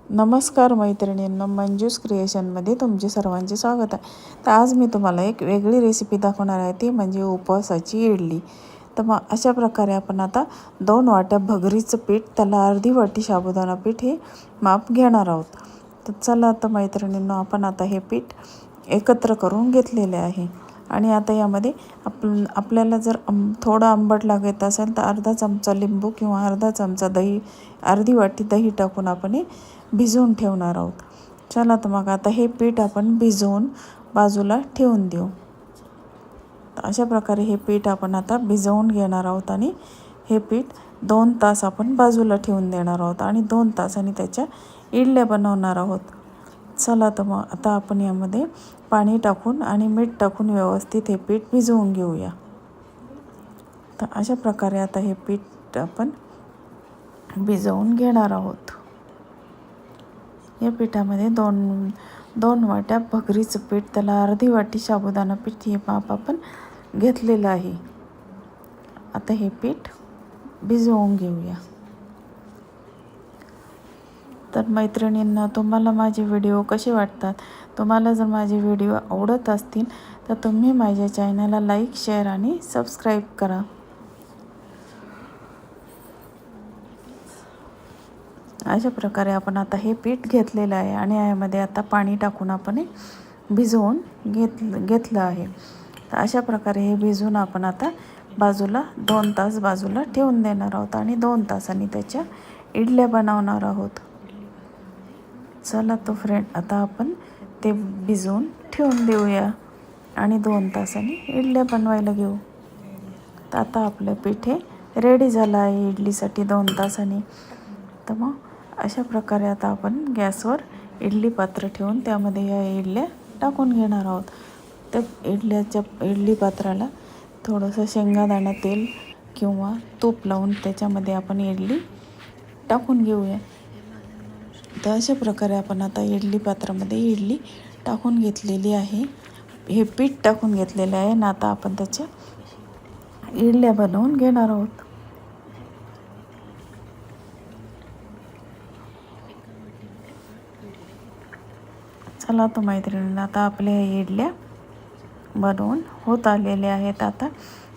नमस्कार मैत्रिणींनो, मंजूस क्रिएशनमध्ये तुमचे सर्वांचे स्वागत आहे. तर आज मी तुम्हाला एक वेगळी रेसिपी दाखवणार आहे, ती म्हणजे उपवासाची इडली. तर मग अशा प्रकारे आपण आता 2 वाट्या भगरीचं पीठ, त्याला अर्धी वाटी साबुदाणा पीठ हे माप घेणार आहोत. तर चला आता मैत्रिणींनो, आपण आता हे पीठ एकत्र करून घेतलेले आहे. आणि आता यामध्ये आपल्याला जर थोडं आंबट लागत असेल तर अर्धा चमचा लिंबू किंवा अर्धा चमचा दही, अर्धी वाटी दही टाकून आपण हे भिजवून ठेवणार आहोत. चला तर मग आता हे पीठ आपण भिजवून बाजूला ठेवून देऊ. तर अशा प्रकारे हे पीठ आपण आता भिजवून घेणार आहोत आणि हे पीठ 2 तास आपण बाजूला ठेवून देणार आहोत आणि 2 तासांनी त्याच्या इडल्या बनवणार आहोत. चला तर मग आता आपण यामध्ये पाणी टाकून आणि मीठ टाकून व्यवस्थित हे पीठ भिजवून घेऊया. तर अशा प्रकारे आता हे पीठ आपण भिजवून घेणार आहोत. या पिठामध्ये दोन वाट्या भगरीचं पीठ, त्याला अर्धी वाटी साबुदाणा पीठ हे माप आपण घेतलेलं आहे. आता हे पीठ भिजवून घेऊया. तर मैत्रिणींना, तुम्हाला माझे व्हिडिओ कसे वाटतात? तुम्हाला जर माझे व्हिडिओ आवडत असतील तर तुम्ही माझ्या चॅनलला लाईक, शेअर आणि सबस्क्राईब करा. अशा प्रकारे आपण आता हे पीठ घेतलेलं आहे आणि यामध्ये आता पाणी टाकून आपण भिजवून घेतलं आहे. तर अशा प्रकारे हे भिजवून आपण आता बाजूला 2 तास बाजूला ठेवून देणार आहोत आणि 2 तासांनी त्याच्या इडल्या बनवणार आहोत. चला तो फ्रेंड, आता आपण ते भिजवून ठेवून देऊया आणि 2 तासांनी इडल्या बनवायला घेऊ. तर आता आपलं पीठ हे रेडी झालं आहे इडलीसाठी 2 तासांनी. तर मग अशा प्रकारे आता आपण गॅसवर इडली पात्र ठेवून त्यामध्ये या इडल्या टाकून घेणार आहोत. त्या इडली पात्राला थोडंसं शेंगादाणा तेल किंवा तूप लावून त्याच्यामध्ये आपण इडली टाकून घेऊया. तर अशा प्रकारे आपण आता इडली पात्रामध्ये इडली टाकून घेतलेली आहे. हे पीठ टाकून घेतलेलं आहे ना. आता आपण त्याच्या इडल्या बनवून घेणार आहोत. चला तर मैत्रिणींना, आता आपल्या इडल्या बनवून होत आलेल्या आहेत. आता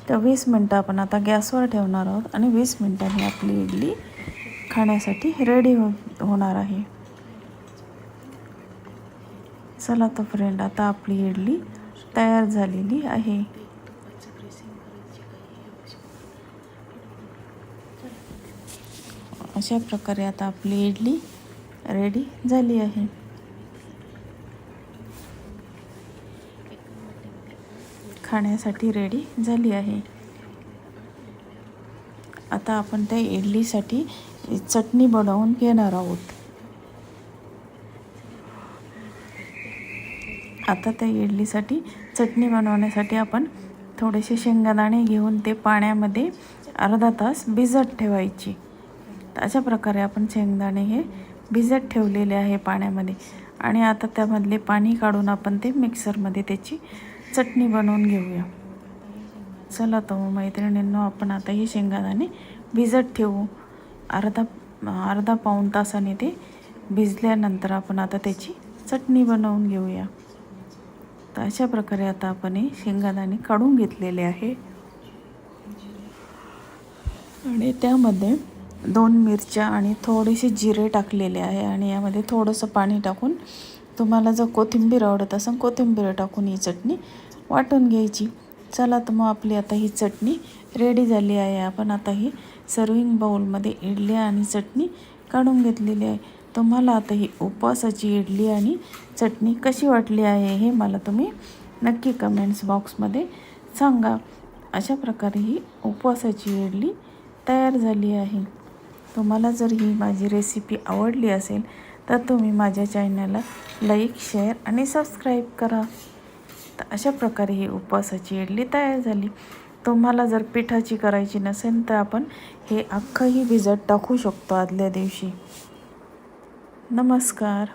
तर 20 मिनटं आपण आता गॅसवर ठेवणार आहोत आणि 20 मिनटांनी आपली इडली खाण्यासाठी रेडी होणार आहे. चला तर फ्रेंड, आता आपली इडली तयार झालेली आहे. अशा प्रकारे आता आपली इडली रेडी झाली आहे. खाण्यासाठी रेडी झाली आहे. आता आपण त्या इडलीसाठी चटणी बनवून घेणार आहोत. आता त्या इडलीसाठी चटणी बनवण्यासाठी आपण थोडेसे शेंगादाणे घेऊन ते पाण्यामध्ये अर्धा तास भिजत ठेवायची. तर अशा प्रकारे आपण शेंगदाणे हे भिजत ठेवलेले आहे पाण्यामध्ये आणि आता त्यामधले पाणी काढून आपण ते मिक्सरमध्ये त्याची चटणी बनवून घेऊया. चला तर मैत्रिणींनो, आपण आता ही शेंगादाणे भिजत ठेवू. अर्धा पाऊण तासाने ते भिजल्यानंतर आपण आता त्याची चटणी बनवून घेऊया. तर अशा प्रकारे आता आपण हे शेंगादाणे काढून घेतलेले आहे आणि त्यामध्ये 2 मिरच्या आणि थोडेसे जिरे टाकलेले आहे आणि यामध्ये थोडंसं पाणी टाकून, तुम्हाला जर कोथिंबीर आवडत असेल कोथिंबीर टाकून ही चटणी वाटून घ्यायची. चला तर मग आपली आता ही चटणी रेडी झाली आहे. आपण आता ही सर्विंग बाउलमध्ये इडली आणि चटणी काढून घेतलेली आहे. तुम्हाला आता ही उपवासाची इडली आणि चटणी कशी वाटली आहे हे मला तुम्ही नक्की कमेंट्स बॉक्समध्ये सांगा. अशा प्रकारे ही उपवासाची इडली तयार झाली आहे. तुम्हाला जर ही माझी रेसिपी आवडली असेल तर तुम्ही माझ्या चॅनलला लाईक, शेअर आणि सबस्क्राईब करा. तर अशा प्रकारे ही उपवासाची इडली तयार झाली. तुम्हाला जर पिठाची करायची नसेल तर आपण हे अख्खंही भिजत टाकू शकतो आदल्या दिवशी. नमस्कार.